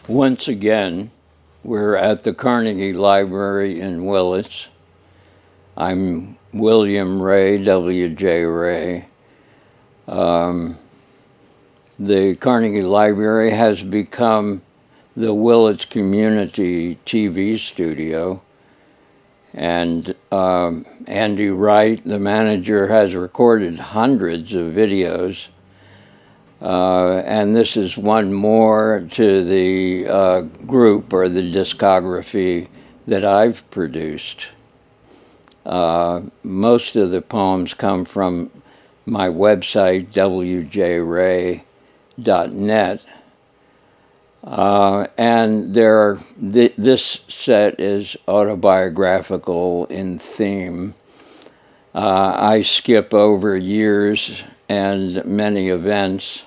Once again, we're at the Carnegie Library in Willits. I'm William Ray, W.J. Ray. The Carnegie Library has become the Willits Community TV studio. And Andy Wright, the manager, has recorded hundreds of videos. And this is one more to the group or the discography that I've produced. Most of the poems come from my website, wjray.net. And this set is autobiographical in theme. I skip over years and many events.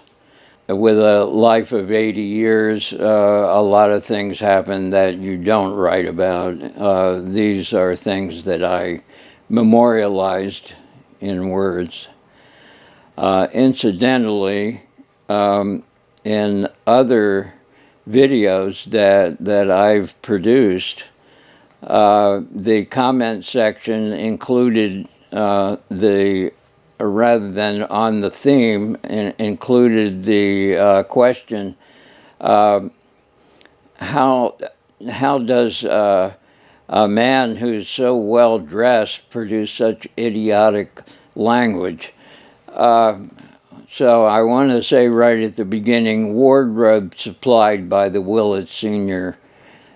With a life of 80 years, a lot of things happen that you don't write about. These are things that I memorialized in words. Incidentally, in other videos that I've produced, the comment section included rather than on the theme, included the question, how does a man who's so well dressed produce such idiotic language? So I want to say right at the beginning, wardrobe supplied by the Willits Senior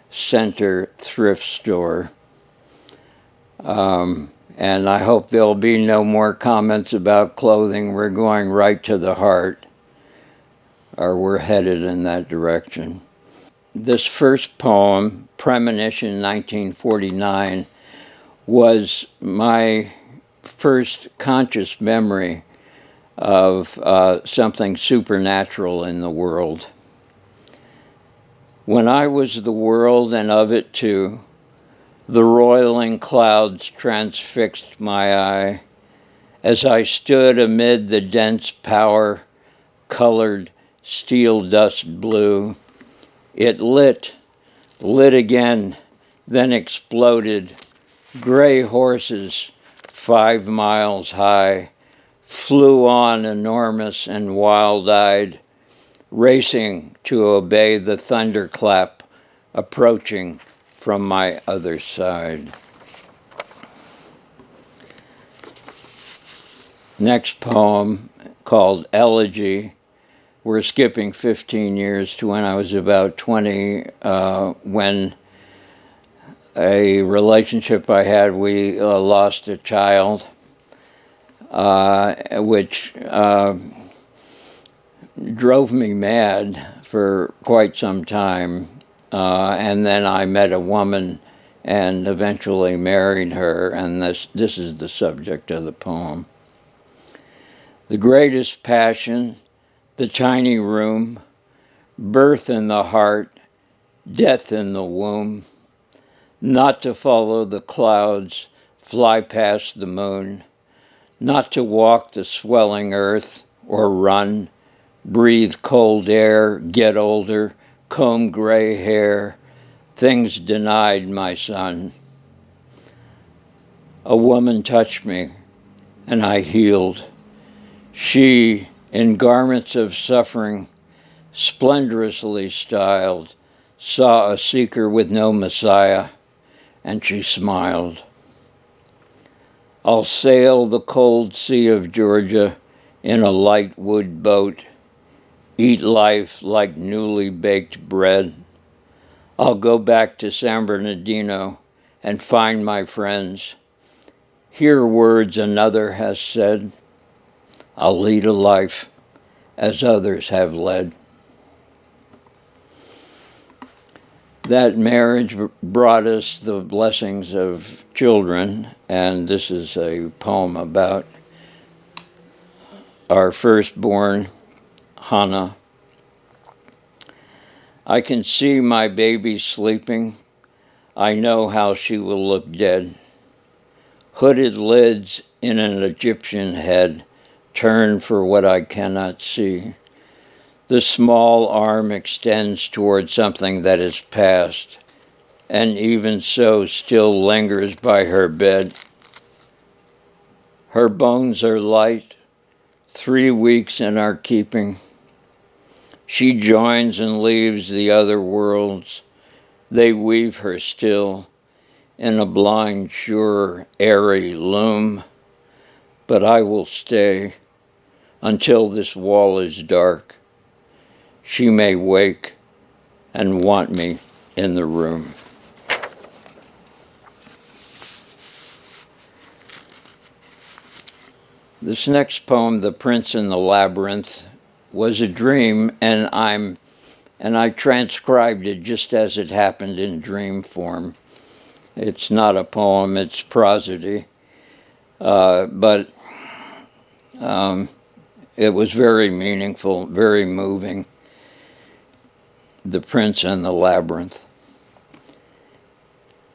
Center thrift store. And I hope there'll be no more comments about clothing. We're going right to the heart, or we're headed in that direction. This first poem, Premonition 1949, was my first conscious memory of something supernatural in the world. When I was the world and of it too, the roiling clouds transfixed my eye as I stood amid the dense power-colored steel dust blue. It lit again, then exploded. Gray horses, 5 miles high, flew on enormous and wild-eyed, racing to obey the thunderclap approaching from my other side. Next poem, called Elegy. We're skipping 15 years to when I was about 20, when a relationship I had, we lost a child, which drove me mad for quite some time. And then I met a woman and eventually married her, and this is the subject of the poem. The greatest passion, the tiny room, birth in the heart, death in the womb, not to follow the clouds, fly past the moon, not to walk the swelling earth or run, breathe cold air, get older, comb gray hair, things denied my son. A woman touched me, and I healed. She, in garments of suffering, splendorously styled, saw a seeker with no Messiah, and she smiled. I'll sail the cold sea of Georgia in a light wood boat, eat life like newly baked bread. I'll go back to San Bernardino and find my friends. Hear words another has said. I'll lead a life as others have led. That marriage brought us the blessings of children, and this is a poem about our firstborn, Hannah. I can see my baby sleeping. I know how she will look dead. Hooded lids in an Egyptian head turn for what I cannot see. The small arm extends toward something that is past, and even so still lingers by her bed. Her bones are light, 3 weeks in our keeping. She joins and leaves the other worlds. They weave her still in a blind, sure, airy loom. But I will stay until this wall is dark. She may wake and want me in the room. This next poem, The Prince in the Labyrinth, was a dream, and I transcribed it just as it happened in dream form. It's not a poem, it's prosody, but it was very meaningful, very moving. The Prince and the Labyrinth.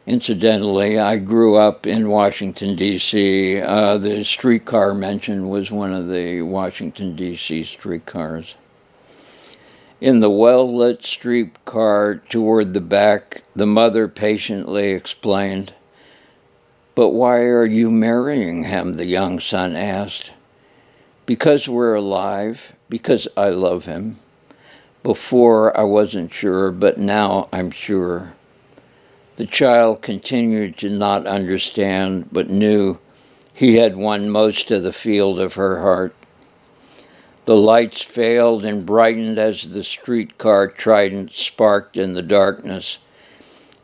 Incidentally, I grew up in Washington, D.C. The streetcar mentioned was one of the Washington, D.C. streetcars. In the well-lit streetcar toward the back, the mother patiently explained, "But why are you marrying him?" the young son asked. "Because we're alive, because I love him. Before I wasn't sure, but now I'm sure." The child continued to not understand, but knew he had won most of the field of her heart. The lights failed and brightened as the streetcar trident sparked in the darkness,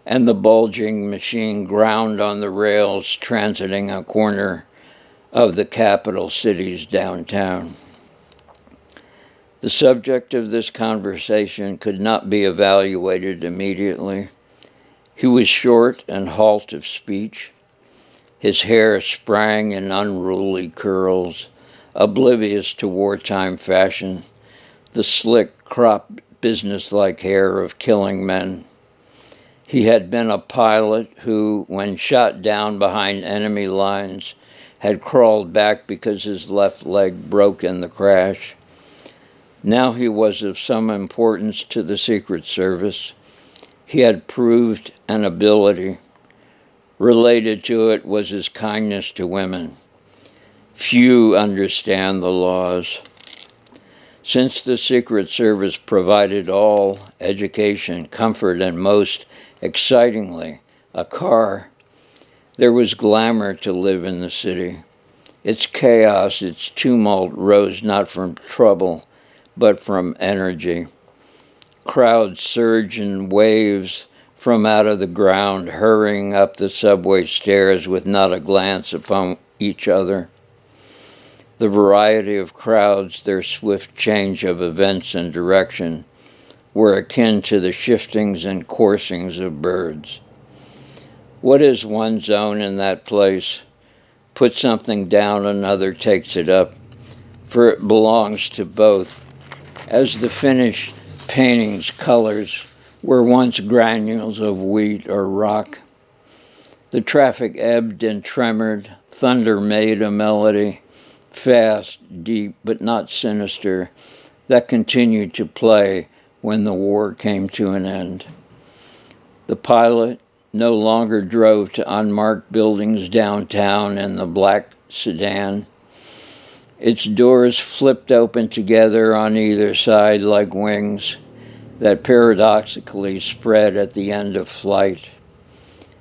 and the bulging machine ground on the rails transiting a corner of the capital city's downtown. The subject of this conversation could not be evaluated immediately. He was short and halt of speech. His hair sprang in unruly curls, oblivious to wartime fashion, the slick, cropped, businesslike hair of killing men. He had been a pilot who, when shot down behind enemy lines, had crawled back because his left leg broke in the crash. Now he was of some importance to the Secret Service. He had proved an ability. Related to it was his kindness to women. Few understand the laws. Since the Secret Service provided all education, comfort, and most excitingly, a car, there was glamour to live in the city. Its chaos, its tumult rose not from trouble, but from energy. Crowds surged in waves from out of the ground, hurrying up the subway stairs with not a glance upon each other. The variety of crowds, their swift change of events and direction, were akin to the shiftings and coursings of birds. What is one's own in that place? Put something down, another takes it up, for it belongs to both. As the finished painting's colors were once granules of wheat or rock. The traffic ebbed and tremored, thunder made a melody, fast, deep, but not sinister, that continued to play when the war came to an end. The pilot no longer drove to unmarked buildings downtown in the black sedan. Its doors flipped open together on either side like wings that paradoxically spread at the end of flight.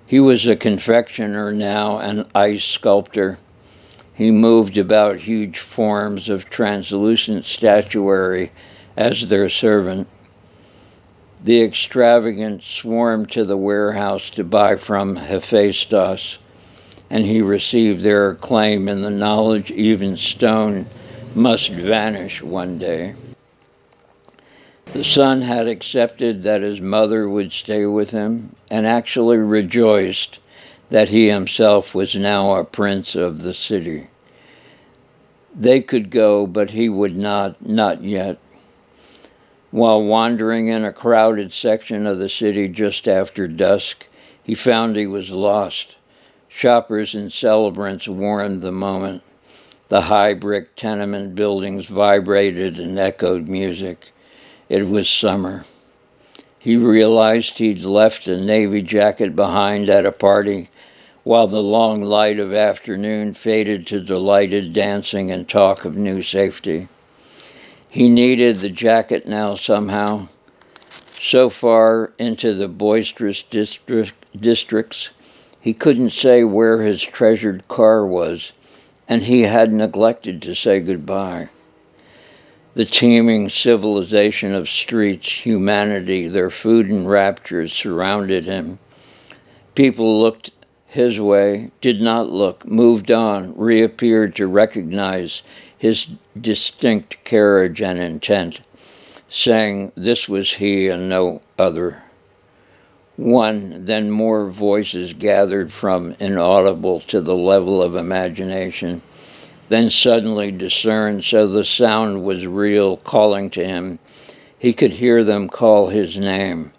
He was a confectioner now, an ice sculptor. He moved about huge forms of translucent statuary as their servant. The extravagant swarmed to the warehouse to buy from Hephaestus, and he received their acclaim in the knowledge even stone must vanish one day. The son had accepted that his mother would stay with him, and actually rejoiced that he himself was now a prince of the city. They could go, but he would not yet. While wandering in a crowded section of the city just after dusk, he found he was lost. Shoppers and celebrants warmed the moment. The high brick tenement buildings vibrated and echoed music. It was summer. He realized he'd left a navy jacket behind at a party, while the long light of afternoon faded to delighted dancing and talk of new safety. He needed the jacket now somehow. So far into the boisterous districts, he couldn't say where his treasured car was, and he had neglected to say goodbye. The teeming civilization of streets, humanity, their food and raptures surrounded him. People looked his way, did not look, moved on, reappeared to recognize his distinct carriage and intent, saying this was he and no other. One, then more voices gathered from inaudible to the level of imagination, then suddenly discerned, so the sound was real, calling to him. He could hear them call his name.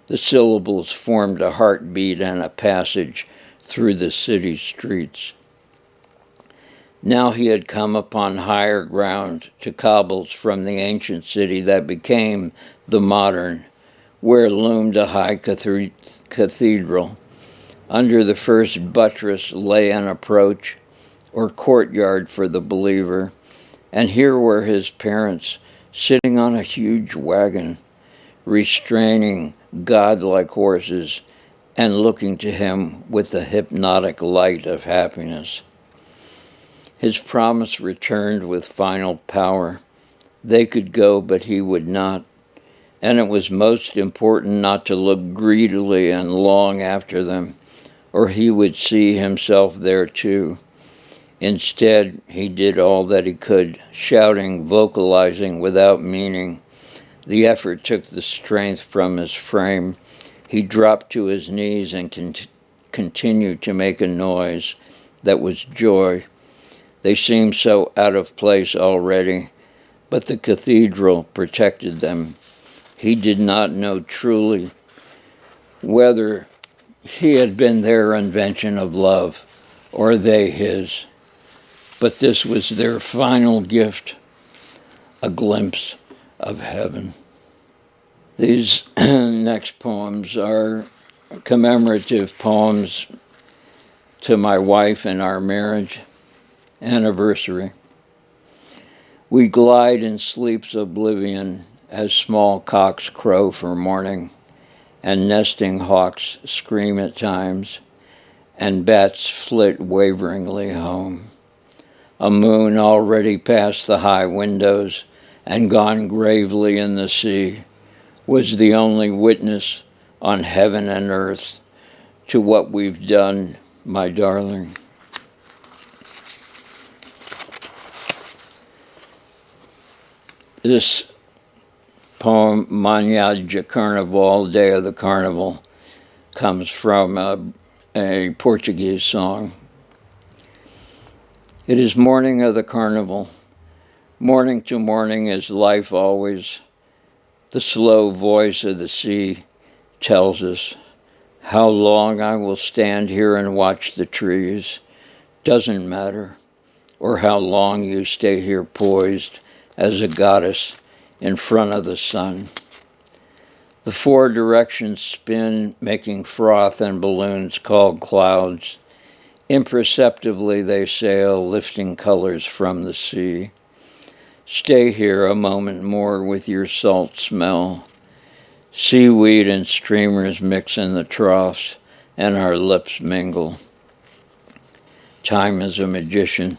The syllables formed a heartbeat and a passage through the city streets. Now he had come upon higher ground, to cobbles from the ancient city that became the modern, where loomed a high cathedral. Under the first buttress lay an approach, or courtyard for the believer, and here were his parents, sitting on a huge wagon, restraining godlike horses, and looking to him with the hypnotic light of happiness. His promise returned with final power. They could go, but he would not. And it was most important not to look greedily and long after them, or he would see himself there too. Instead, he did all that he could, shouting, vocalizing without meaning. The effort took the strength from his frame. He dropped to his knees and continued to make a noise that was joy. They seemed so out of place already, but the cathedral protected them. He did not know truly whether he had been their invention of love or they his, but this was their final gift, a glimpse of heaven. These next poems are commemorative poems to my wife and our marriage anniversary. We glide in sleep's oblivion as small cocks crow for morning, and nesting hawks scream at times, and bats flit waveringly home. A moon already past the high windows and gone gravely in the sea was the only witness on heaven and earth to what we've done, my darling. This poem, Manhã de Carnaval, Day of the Carnival, comes from a Portuguese song. It is morning of the carnival. Morning to morning is life always. The slow voice of the sea tells us how long I will stand here and watch the trees. Doesn't matter. Or how long you stay here poised as a goddess in front of the sun. The four directions spin, making froth and balloons called clouds. Imperceptibly they sail, lifting colors from the sea. Stay here a moment more with your salt smell. Seaweed and streamers mix in the troughs, and our lips mingle. Time is a magician,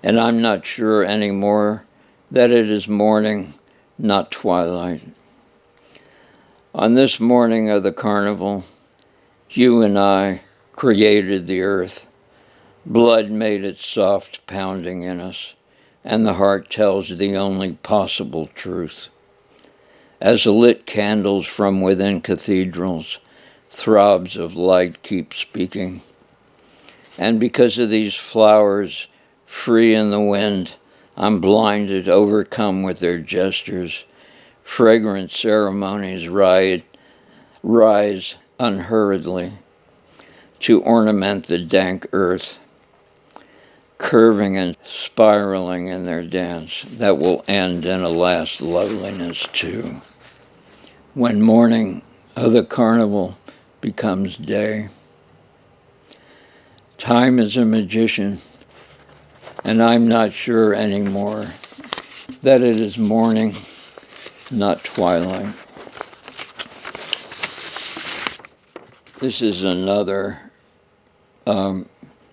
and I'm not sure anymore that it is morning, not twilight. On this morning of the carnival, you and I created the earth. Blood made its soft pounding in us, and the heart tells the only possible truth. As lit candles from within cathedrals, throbs of light keep speaking. And because of these flowers, free in the wind, I'm blinded, overcome with their gestures. Fragrant ceremonies rise unhurriedly to ornament the dank earth, curving and spiraling in their dance that will end in a last loveliness too. when morning of the carnival becomes day. Time is a magician, and I'm not sure anymore that it is morning, not twilight. This is another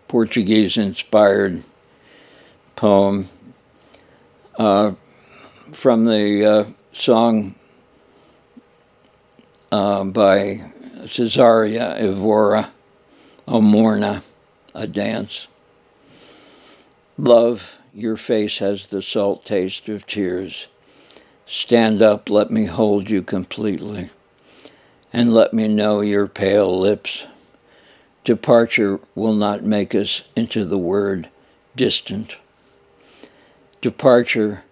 Portuguese-inspired poem from the song by Cesaria Evora, O Morna, a dance. Love, your face has the salt taste of tears. Stand up, let me hold you completely, and let me know your pale lips. Departure will not make us into the word distant. Departure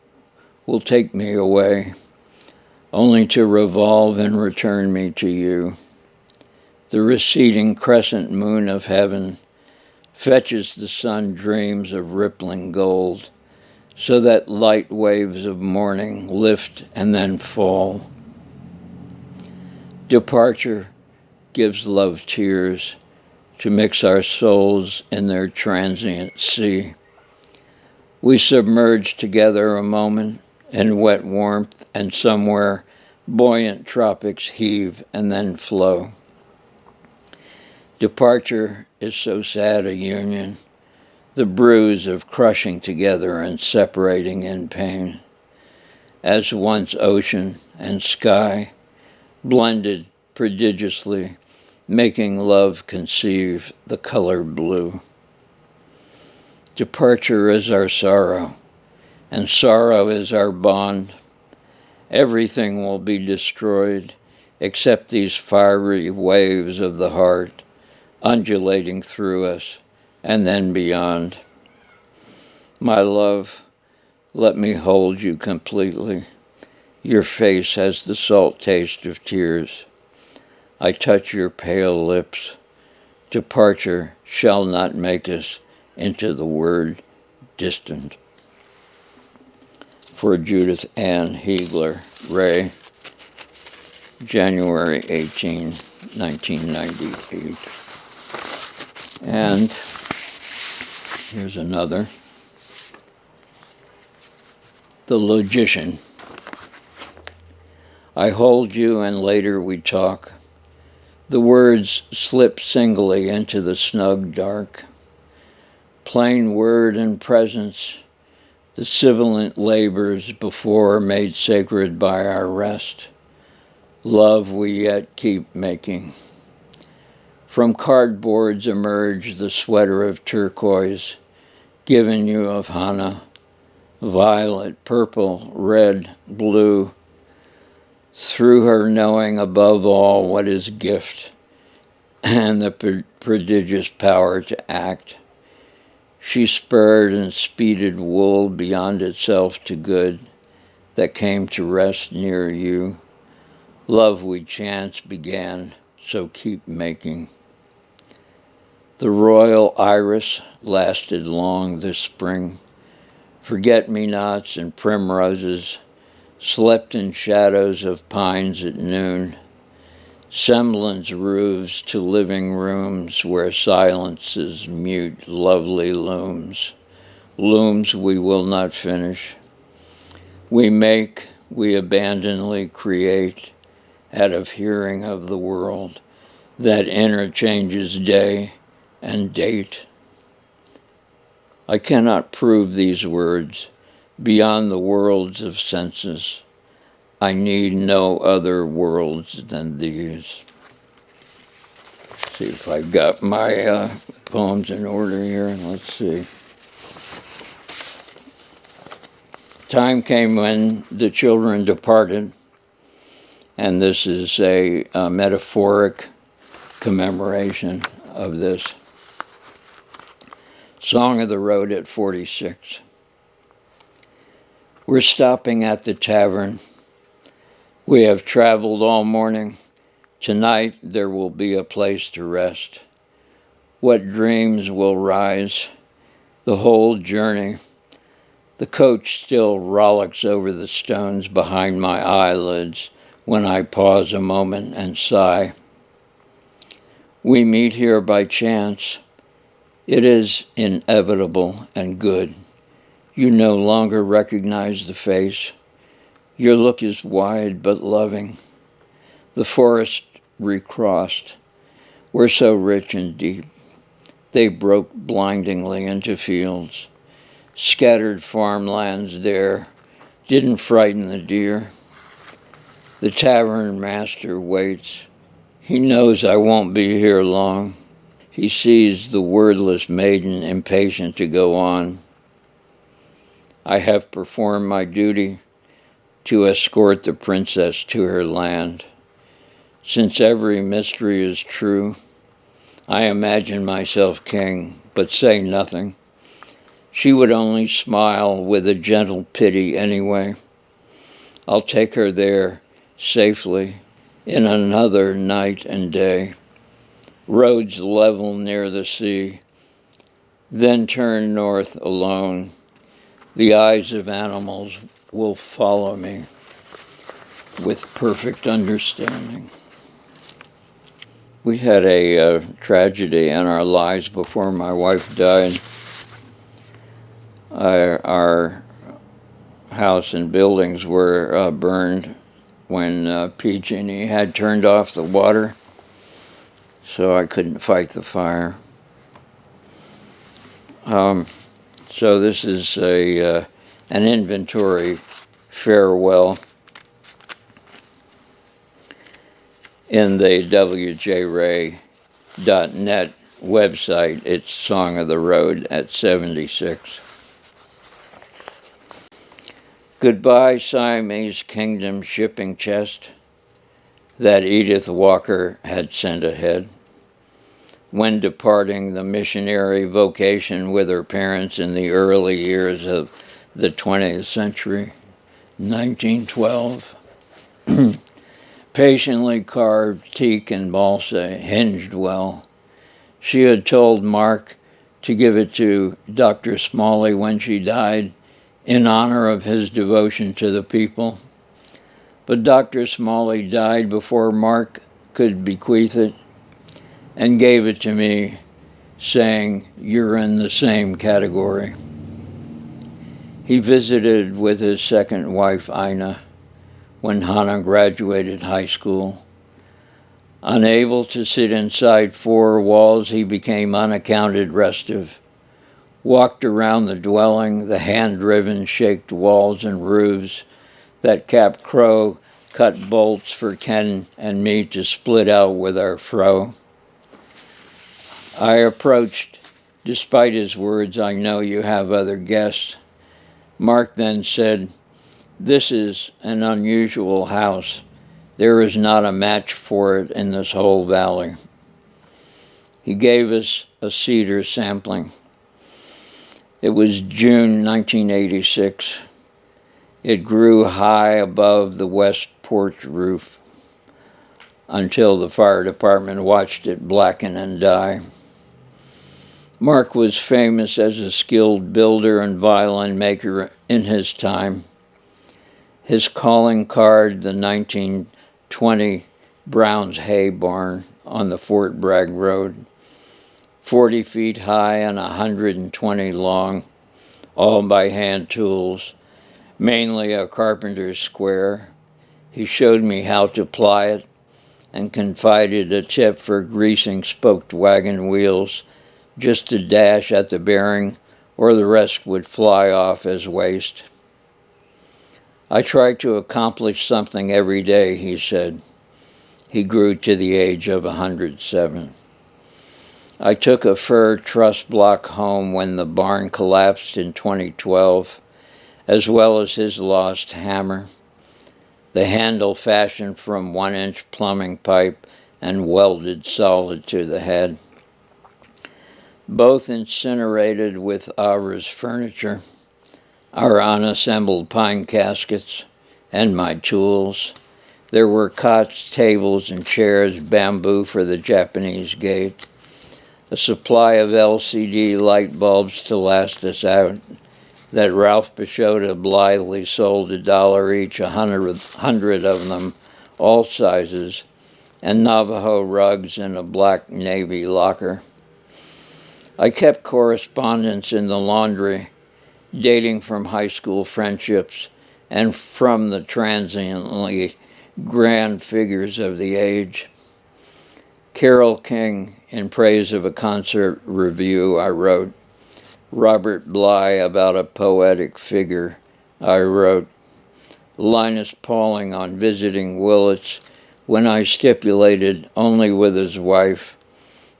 will take me away, only to revolve and return me to you. The receding crescent moon of heaven fetches the sun dreams of rippling gold, so that light waves of morning lift and then fall. Departure gives love tears to mix our souls in their transient sea. We submerge together a moment in wet warmth, and somewhere buoyant tropics heave and then flow. Departure is so sad a union, the bruise of crushing together and separating in pain, as once ocean and sky blended prodigiously, making love conceive the color blue. Departure is our sorrow, and sorrow is our bond. Everything will be destroyed except these fiery waves of the heart, undulating through us and then beyond. My love, let me hold you completely. Your face has the salt taste of tears. I touch your pale lips. Departure shall not make us into the word distant. For Judith Ann Hiegler, Ray, January 18, 1998. And here's another. The Logician. I hold you and later we talk. The words slip singly into the snug dark. Plain word and presence, the sibilant labors before made sacred by our rest. Love we yet keep making. From cardboards emerge the sweater of turquoise, given you of Hannah, violet, purple, red, blue, through her knowing above all what is gift, and the prodigious power to act. She spurred and speeded wool beyond itself to good, that came to rest near you. Love we chance began, so keep making. The royal iris lasted long this spring. Forget-me-nots and primroses slept in shadows of pines at noon. Semblance roofs to living rooms where silence's mute, lovely looms. Looms we will not finish. We make, we abandonedly create, out of hearing of the world, that interchanges day and date. I cannot prove these words beyond the worlds of senses. I need no other worlds than these. See if I've got my poems in order here. Let's see. Time came when the children departed, and this is a metaphoric commemoration of this. Song of the Road at 46. We're stopping at the tavern. We have traveled all morning. Tonight there will be a place to rest. What dreams will rise? The whole journey. The coach still rollicks over the stones behind my eyelids, when I pause a moment and sigh. We meet here by chance. It is inevitable and good. You no longer recognize the face. Your look is wide but loving. The forest recrossed. We're so rich and deep. They broke blindingly into fields. Scattered farmlands there didn't frighten the deer. The tavern master waits. He knows I won't be here long. He sees the wordless maiden impatient to go on. I have performed my duty to escort the princess to her land. Since every mystery is true, I imagine myself king, but say nothing. She would only smile with a gentle pity anyway. I'll take her there safely in another night and day. Roads level near the sea, then turn north alone. The eyes of animals will follow me with perfect understanding. We had a tragedy in our lives before my wife died. Our house and buildings were burned when PG&E had turned off the water, so I couldn't fight the fire. So this is an inventory farewell in the wjray.net website. It's Song of the Road at 76. Goodbye, Siamese Kingdom shipping chest that Edith Walker had sent ahead. When departing the missionary vocation with her parents in the early years of the 20th century, 1912, patiently carved teak and balsa hinged well. She had told Mark to give it to Dr. Smalley when she died in honor of his devotion to the people. But Dr. Smalley died before Mark could bequeath it and gave it to me, saying, "You're in the same category." He visited with his second wife, Ina, when Hannah graduated high school. Unable to sit inside four walls, he became unaccounted restive. Walked around the dwelling, the hand-driven shaked walls and roofs that Cap Crow cut bolts for Ken and me to split out with our fro. I approached. Despite his words, "I know you have other guests." Mark then said, "This is an unusual house. There is not a match for it in this whole valley." He gave us a cedar sampling. It was June 1986. It grew high above the west porch roof until the fire department watched it blacken and die. Mark was famous as a skilled builder and violin maker in his time. His calling card, the 1920 Brown's Hay Barn on the Fort Bragg Road, 40 feet high and 120 long, all by hand tools, mainly a carpenter's square. He showed me how to ply it and confided a tip for greasing spoked wagon wheels, just to dash at the bearing, or the rest would fly off as waste. "I try to accomplish something every day," he said. He grew to the age of 107. I took a fir truss block home when the barn collapsed in 2012, as well as his lost hammer, the handle fashioned from 1-inch plumbing pipe and welded solid to the head. Both incinerated with Avra's furniture, our unassembled pine caskets, and my tools. There were cots, tables, and chairs, bamboo for the Japanese gate, a supply of LCD light bulbs to last us out that Ralph Peixoto blithely sold $1 each, 100 of them, all sizes, and Navajo rugs in a black navy locker. I kept correspondence in the laundry, dating from high school friendships and from the transiently grand figures of the age. Carole King, in praise of a concert review I wrote. Robert Bly, about a poetic figure I wrote. Linus Pauling on visiting Willits, when I stipulated only with his wife,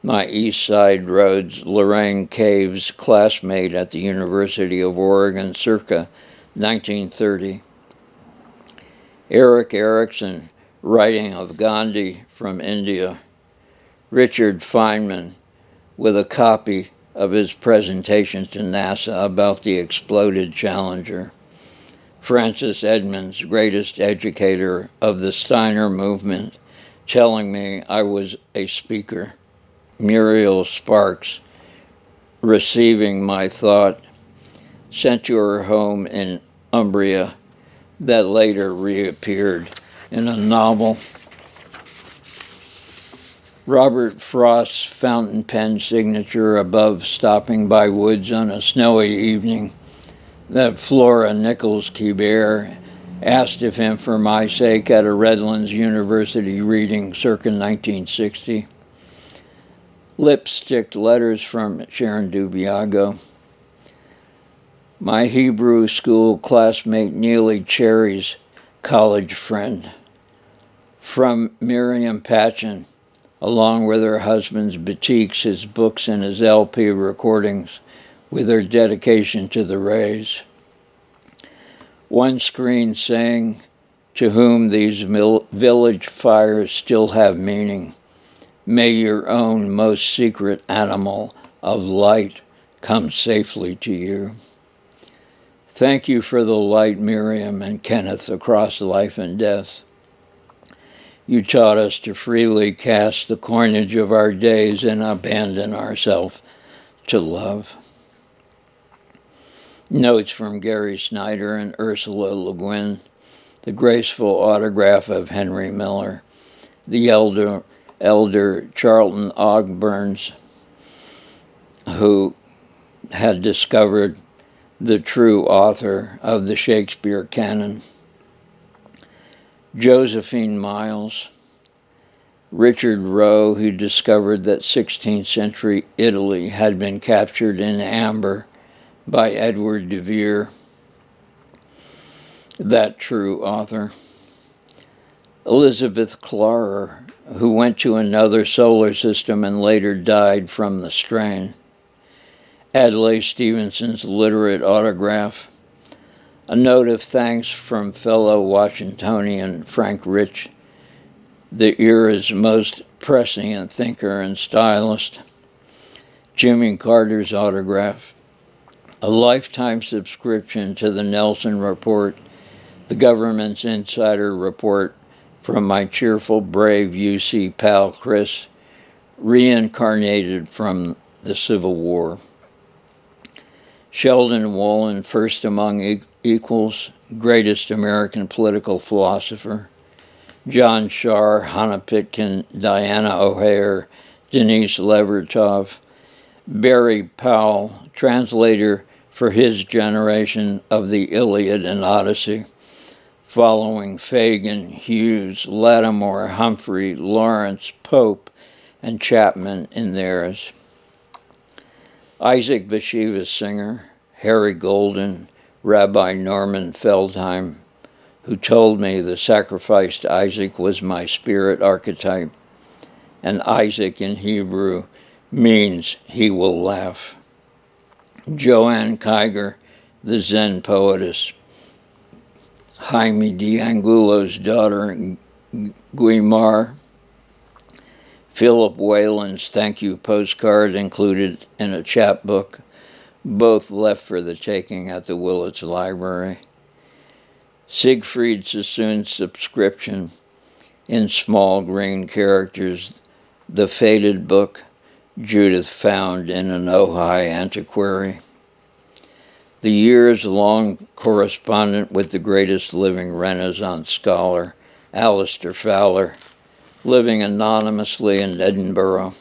my East Side Roads Lorraine Caves classmate at the University of Oregon circa 1930. Eric Erickson, writing of Gandhi from India. Richard Feynman, with a copy of his presentation to NASA about the exploded Challenger. Francis Edmonds, greatest educator of the Steiner movement, telling me I was a speaker. Muriel Sparks, receiving my thought, sent to her home in Umbria, that later reappeared in a novel. Robert Frost's fountain pen signature above stopping by Woods on a snowy evening that Flora Nichols Kibert asked of him for my sake at a Redlands University reading circa 1960. Lipstick letters from Sharon Dubiago. My Hebrew school classmate Neely Cherry's college friend. From Miriam Patchen, along with her husband's batiks, his books, and his LP recordings, with her dedication to the Rays. One screen saying, to whom these village fires still have meaning, may your own most secret animal of light come safely to you. Thank you for the light, Miriam and Kenneth, across life and death. You taught us to freely cast the coinage of our days and abandon ourselves to love. Notes from Gary Snyder and Ursula Le Guin, the graceful autograph of Henry Miller, the elder Charlton Ogburns, who had discovered the true author of the Shakespeare canon. Josephine Miles, Richard Roe, who discovered that 16th century Italy had been captured in amber by Edward de Vere, that true author. Elizabeth Clarer, who went to another solar system and later died from the strain. Adlai Stevenson's literate autograph. A note of thanks from fellow Washingtonian Frank Rich, the era's most prescient thinker and stylist. Jimmy Carter's autograph. A lifetime subscription to the Nelson Report, the government's insider report from my cheerful, brave UC pal Chris, reincarnated from the Civil War. Sheldon Wolin, first among equals, greatest American political philosopher. John Shar, Hannah Pitkin, Diana O'Hare, Denise Levertov. Barry Powell, translator for his generation of the Iliad and Odyssey, following Fagin, Hughes, Lattimore, Humphrey, Lawrence, Pope, and Chapman in theirs. Isaac Bashevis Singer, Harry Golden, Rabbi Norman Feldheim, who told me the sacrificed Isaac was my spirit archetype, and Isaac in Hebrew means he will laugh. Joanne Kiger, the Zen poetess. Jaime de Angulo's daughter, Guimar. Philip Whalen's thank you postcard included in a chapbook, both left for the taking at the Willits Library. Siegfried Sassoon's subscription in small green characters, the faded book Judith found in an Ojai antiquary. The years-long correspondent with the greatest living Renaissance scholar, Alistair Fowler, living anonymously in Edinburgh.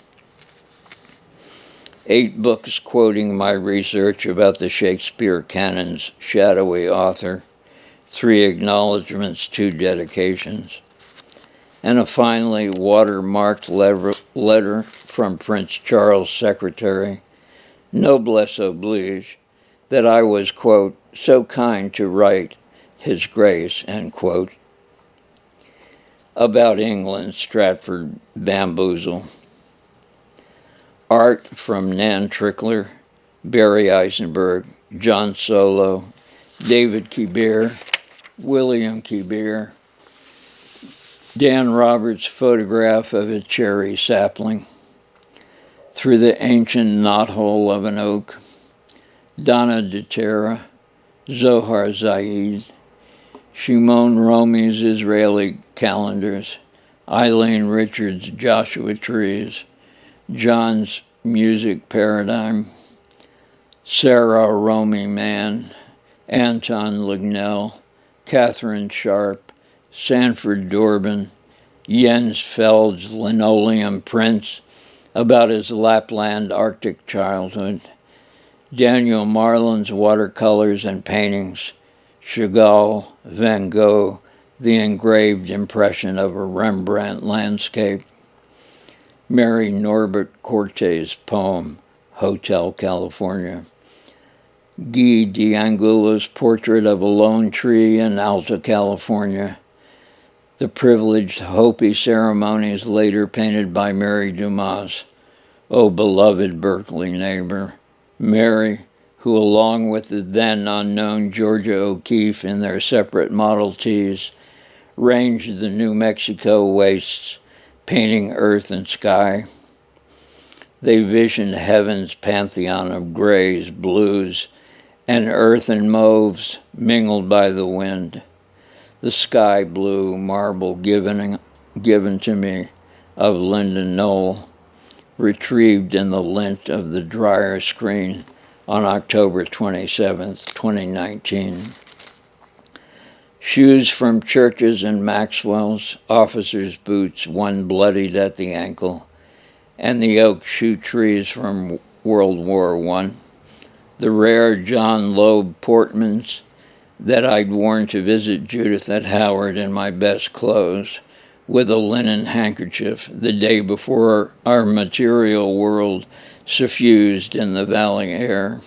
8 books quoting my research about the Shakespeare canon's shadowy author, 3 acknowledgments, 2 dedications, and a finely watermarked letter from Prince Charles' secretary, noblesse oblige, that I was, quote, so kind to write His Grace, end quote, about England's Stratford bamboozle. Art from Nan Trickler, Barry Eisenberg, John Solo, David Kibir, William Kibir, Dan Roberts' photograph of a cherry sapling, Through the Ancient Knothole of an Oak, Donna DeTerra, Zohar Zaid, Shimon Romi's Israeli Calendars, Eileen Richards' Joshua Trees, John's Music Paradigm, Sarah Romy Mann, Anton Lignell, Catherine Sharp, Sanford Durbin, Jens Feld's Linoleum Prints about his Lapland Arctic childhood, Daniel Marlin's watercolors and paintings, Chagall, Van Gogh, the engraved impression of a Rembrandt landscape, Mary Norbert Cortez' poem, Hotel California, Guy D'Angula's portrait of a lone tree in Alta California, the privileged Hopi ceremonies later painted by Mary Dumas, O beloved Berkeley neighbor, Mary, who along with the then unknown Georgia O'Keeffe in their separate Model Ts, ranged the New Mexico wastes, painting earth and sky. They visioned heaven's pantheon of grays, blues, and earth and mauves mingled by the wind. The sky blue marble given to me of Linden Knoll, retrieved in the lint of the dryer screen on October 27, 2019. Shoes from Churches and Maxwell's, officers' boots, one bloodied at the ankle, and the oak shoe trees from World War I. The rare John Loeb Portmans that I'd worn to visit Judith at Howard in my best clothes, with a linen handkerchief the day before our material world suffused in the valley air.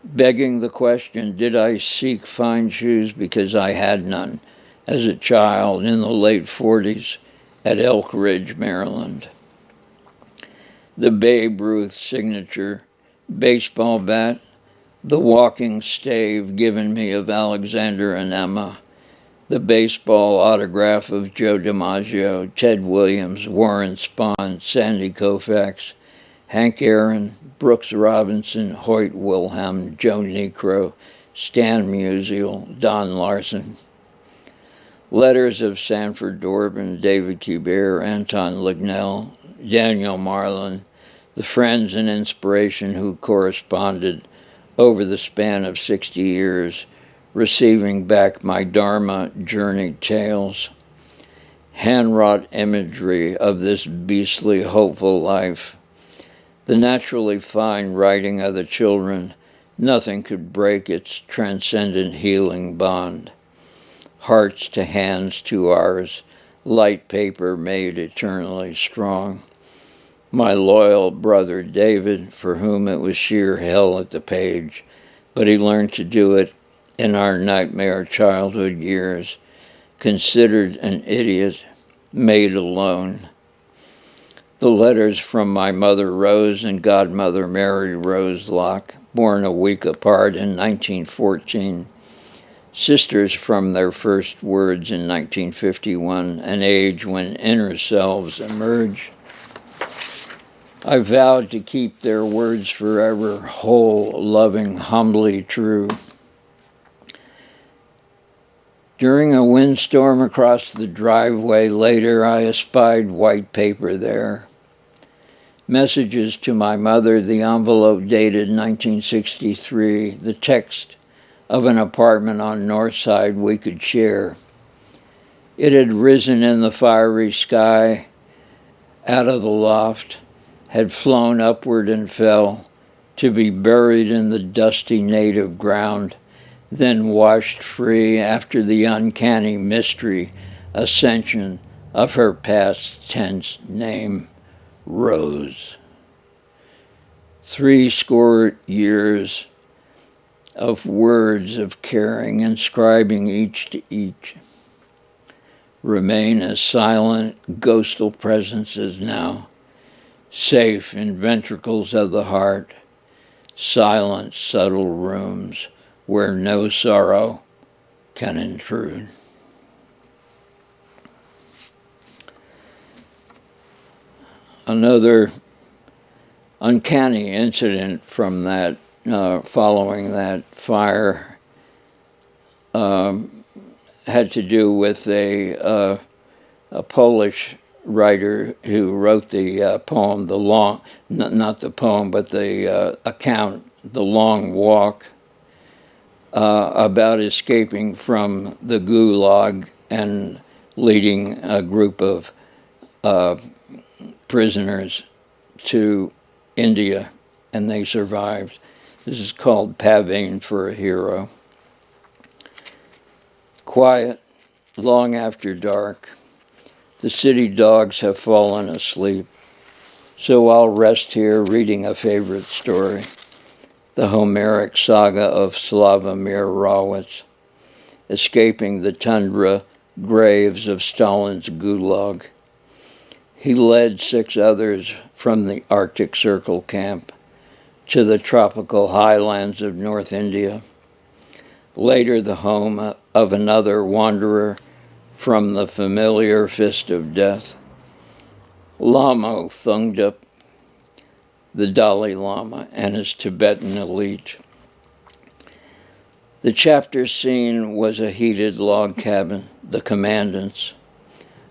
Begging the question, did I seek fine shoes because I had none as a child in the late 40s at Elk Ridge, Maryland? The Babe Ruth signature baseball bat, the walking stave given me of Alexander and Emma, the baseball autograph of Joe DiMaggio, Ted Williams, Warren Spahn, Sandy Koufax, Hank Aaron, Brooks Robinson, Hoyt Wilhelm, Joe Necro, Stan Musial, Don Larson. Letters of Sanford Durbin, David Kibir, Anton Lignell, Daniel Marlin, the friends and inspiration who corresponded over the span of 60 years, receiving back my Dharma journey tales, hand-wrought imagery of this beastly hopeful life, the naturally fine writing of the children, nothing could break its transcendent healing bond. Hearts to hands to ours, light paper made eternally strong. My loyal brother David, for whom it was sheer hell at the page, but he learned to do it in our nightmare childhood years, considered an idiot, made alone. The letters from my mother Rose and godmother Mary Rose Locke, born a week apart in 1914, sisters from their first words in 1951, an age when inner selves emerge. I vowed to keep their words forever, whole, loving, humbly true. During a windstorm across the driveway later, I espied white paper there. Messages to my mother, the envelope dated 1963, the text of an apartment on North Side we could share. It had risen in the fiery sky out of the loft, had flown upward and fell, to be buried in the dusty native ground, then washed free after the uncanny mystery ascension of her past tense name, Rose. 70 years of words of caring, inscribing each to each, remain as silent, ghostly presences now, safe in ventricles of the heart, silent, subtle rooms where no sorrow can intrude. Another uncanny incident from that, following that fire, had to do with a Polish writer who wrote the poem, not the poem, but the account, The Long Walk, about escaping from the Gulag and leading a group of prisoners to India, and they survived. This is called Pavane for a Hero. Quiet, long after dark, the city dogs have fallen asleep, so I'll rest here reading a favorite story, the Homeric saga of Slavomir Rawitz, escaping the tundra graves of Stalin's Gulag. He led 6 others from the Arctic Circle camp to the tropical highlands of North India, later the home of another wanderer from the familiar fist of death, Lamo Thungdup, the Dalai Lama, and his Tibetan elite. The chapter scene was a heated log cabin, the commandant's,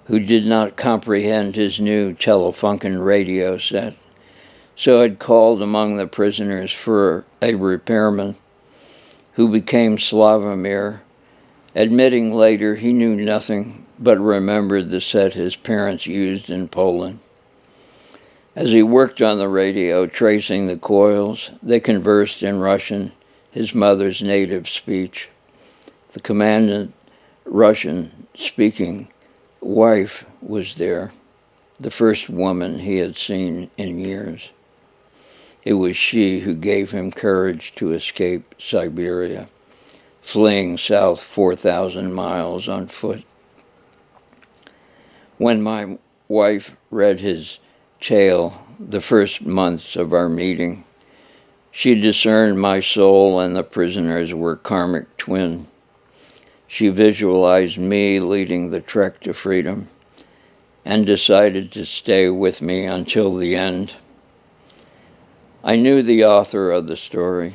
who did not comprehend his new Telefunken radio set, so had called among the prisoners for a repairman, who became Slavomir, admitting later he knew nothing but remembered the set his parents used in Poland. As he worked on the radio, tracing the coils, they conversed in Russian, his mother's native speech. The commandant, Russian-speaking wife, was there, the first woman he had seen in years. It was she who gave him courage to escape Siberia, fleeing south 4,000 miles on foot. When my wife read his tale the first months of our meeting, she discerned my soul and the prisoners were karmic twin. She visualized me leading the trek to freedom and decided to stay with me until the end. I knew the author of the story.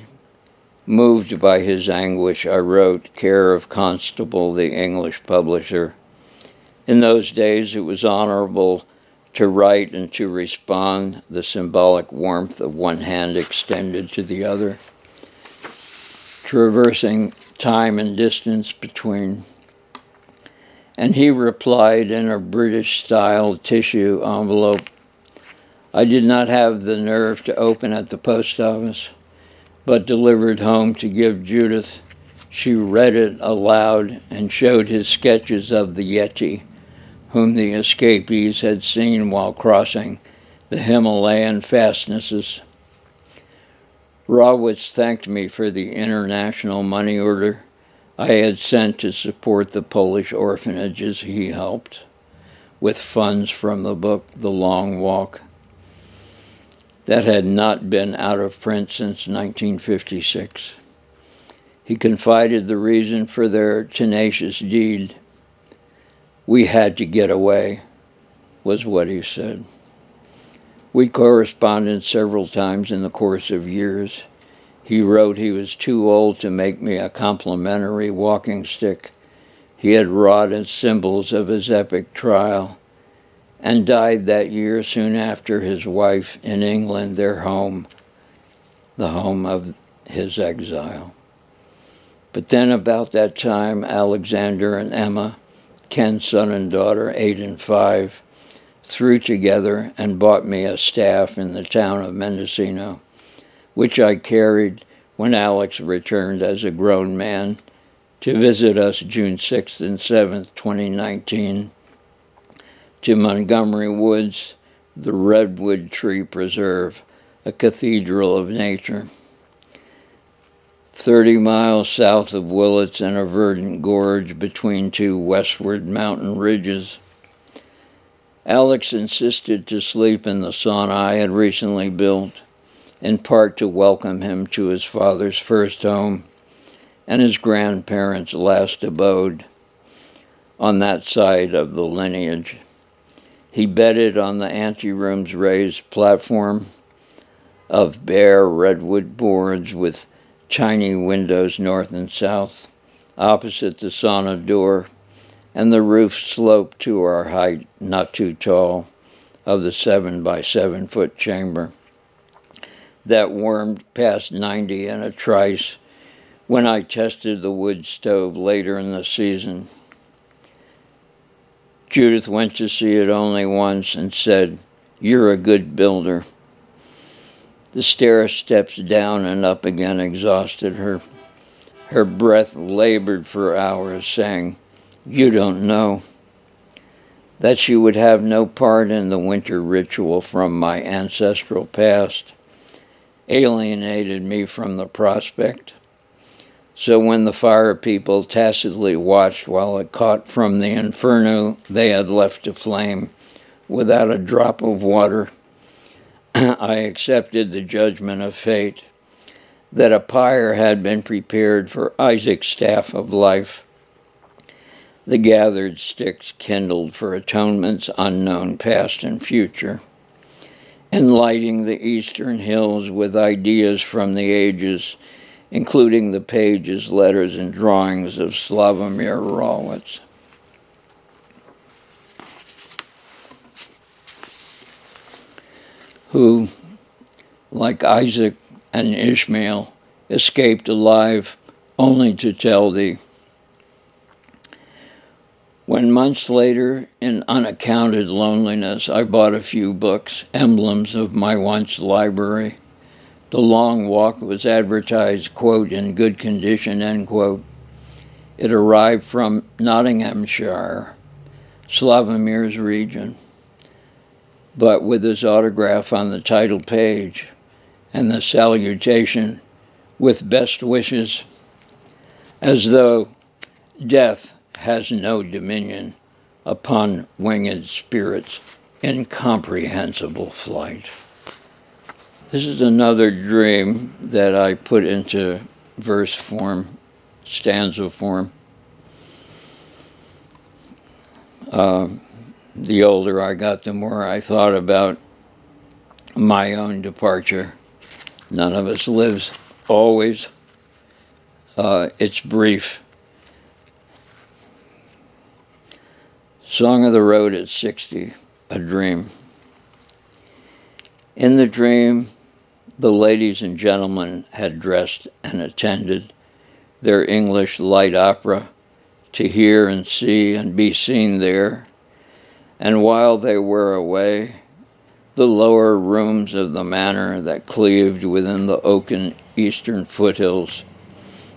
Moved by his anguish, I wrote, care of Constable, the English publisher. In those days, it was honorable to write and to respond, the symbolic warmth of one hand extended to the other, traversing time and distance between. And he replied in a British-style tissue envelope. I did not have the nerve to open at the post office, but delivered home to give Judith. She read it aloud and showed his sketches of the Yeti, whom the escapees had seen while crossing the Himalayan fastnesses. Rawitz thanked me for the international money order I had sent to support the Polish orphanages he helped, with funds from the book The Long Walk, that had not been out of print since 1956. He confided the reason for their tenacious deed. We had to get away, was what he said. We corresponded several times in the course of years. He wrote he was too old to make me a complimentary walking stick. He had wrought as symbols of his epic trial, and died that year soon after his wife in England, their home, the home of his exile. But then about that time, Alexander and Emma, Ken's son and daughter, 8 and 5, threw together and bought me a staff in the town of Mendocino, which I carried when Alex returned as a grown man to visit us June 6th and 7th, 2019, to Montgomery Woods, the Redwood Tree Preserve, a cathedral of nature. 30 miles south of Willits in a verdant gorge between two westward mountain ridges. Alex insisted to sleep in the sauna I had recently built, in part to welcome him to his father's first home and his grandparents' last abode on that side of the lineage. He bedded on the anteroom's raised platform of bare redwood boards with tiny windows north and south, opposite the sauna door, and the roof sloped to our height, not too tall, of the 7 by 7 foot chamber that warmed past 90 in a trice when I tested the wood stove later in the season. Judith went to see it only once and said, "You're a good builder." The stair steps down and up again exhausted her. Her breath labored for hours, saying, "You don't know." That she would have no part in the winter ritual from my ancestral past alienated me from the prospect. So when the fire people tacitly watched while it caught from the inferno they had left to flame without a drop of water, I accepted the judgment of fate, that a pyre had been prepared for Isaac's staff of life, the gathered sticks kindled for atonements unknown past and future, and lighting the eastern hills with ideas from the ages, including the pages, letters, and drawings of Slavomir Rawlitz. Who, like Isaac and Ishmael, escaped alive only to tell thee. When months later, in unaccounted loneliness, I bought a few books, emblems of my once library, The Long Walk was advertised, quote, in good condition, end quote. It arrived from Nottinghamshire, Slavomir's region, but with his autograph on the title page and the salutation, "With best wishes," as though death has no dominion upon winged spirits' incomprehensible flight. This is another dream that I put into verse form, stanza form. The older I got, the more I thought about my own departure. None of us lives always. It's brief. Song of the Road at 60, a dream. In the dream, the ladies and gentlemen had dressed and attended their English light opera to hear and see and be seen there. And while they were away, the lower rooms of the manor that cleaved within the oaken eastern foothills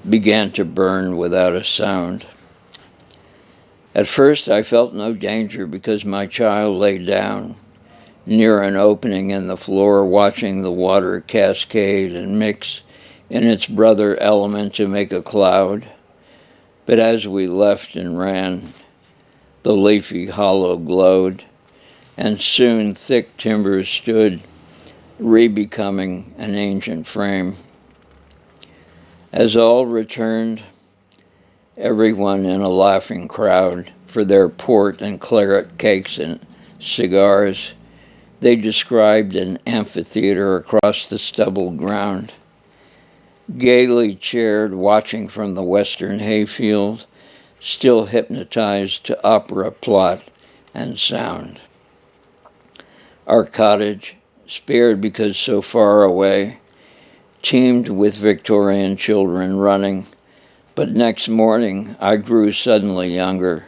began to burn without a sound. At first I felt no danger because my child lay down near an opening in the floor watching the water cascade and mix in its brother element to make a cloud. But as we left and ran, the leafy hollow glowed, and soon thick timbers stood, re-becoming an ancient frame. As all returned, everyone in a laughing crowd, for their port and claret cakes and cigars, they described an amphitheater across the stubbled ground. Gaily chaired, watching from the western hayfield, still hypnotized to opera plot and sound. Our cottage, spared because so far away, teemed with Victorian children running, but next morning I grew suddenly younger,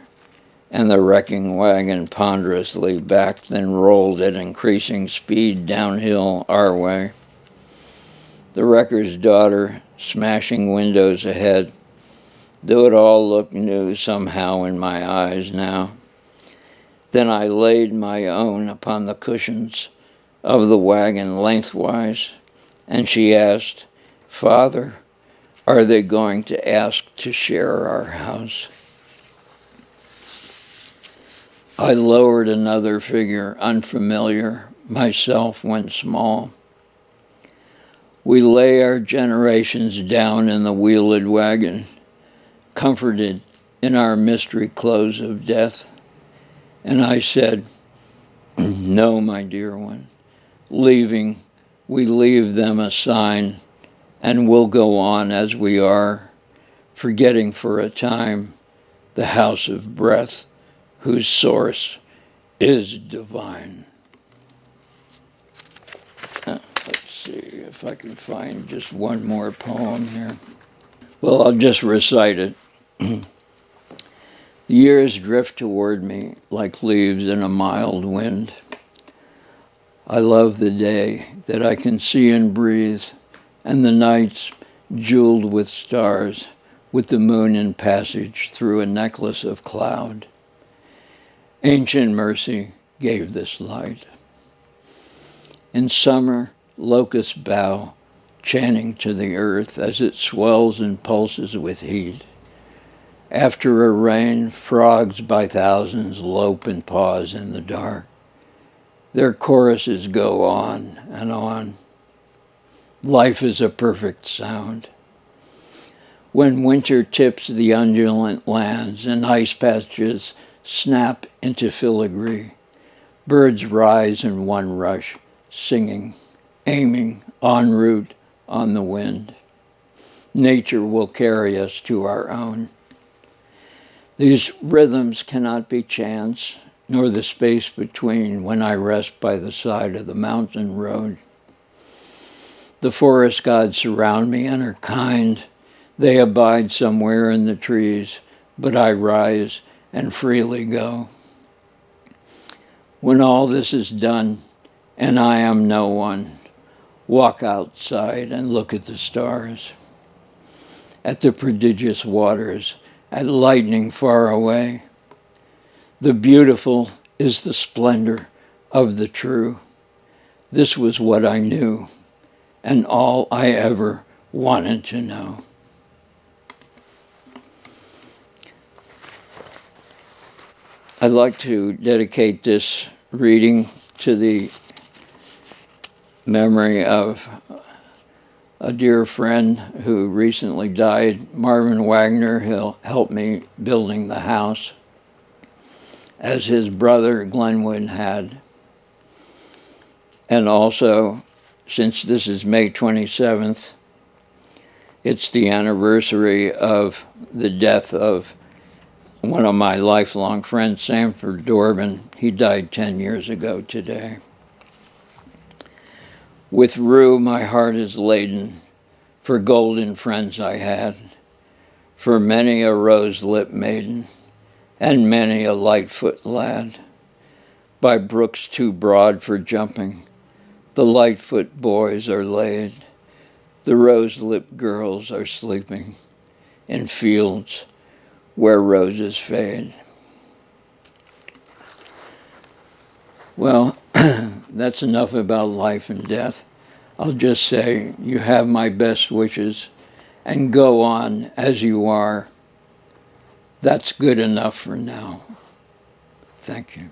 and the wrecking wagon ponderously backed, then rolled at increasing speed downhill our way. The wrecker's daughter smashing windows ahead, though it all looked new somehow in my eyes now. Then I laid my own upon the cushions of the wagon lengthwise, and she asked, "Father, are they going to ask to share our house?" I lowered another figure, unfamiliar, myself when small. We lay our generations down in the wheeled wagon, comforted in our mystery clothes of death. And I said, "No, my dear one, leaving, we leave them a sign, and we'll go on as we are, forgetting for a time the house of breath, whose source is divine." Let's see if I can find just one more poem here. Well, I'll just recite it. The years drift toward me like leaves in a mild wind. I love the day that I can see and breathe, and the nights jeweled with stars, with the moon in passage through a necklace of cloud. Ancient mercy gave this light. In summer, locusts bow, chanting to the earth as it swells and pulses with heat. After a rain, frogs by thousands lope and pause in the dark. Their choruses go on and on. Life is a perfect sound. When winter tips the undulant lands and ice patches snap into filigree, birds rise in one rush, singing, aiming en route on the wind. Nature will carry us to our own. These rhythms cannot be chance, nor the space between when I rest by the side of the mountain road. The forest gods surround me and are kind. They abide somewhere in the trees, but I rise and freely go. When all this is done, and I am no one, walk outside and look at the stars, at the prodigious waters, at lightning far away. The beautiful is the splendor of the true. This was what I knew, and all I ever wanted to know. I'd like to dedicate this reading to the memory of a dear friend who recently died, Marvin Wagner. He'll help me building the house, as his brother Glenwood had. And also, since this is May 27th, it's the anniversary of the death of one of my lifelong friends, Sanford Dorbin. He died 10 years ago today. With rue my heart is laden, for golden friends I had, for many a rose-lipped maiden, and many a light-foot lad. By brooks too broad for jumping, the light-foot boys are laid, the rose-lipped girls are sleeping in fields where roses fade. Well, that's enough about life and death. I'll just say you have my best wishes, and go on as you are. That's good enough for now. Thank you.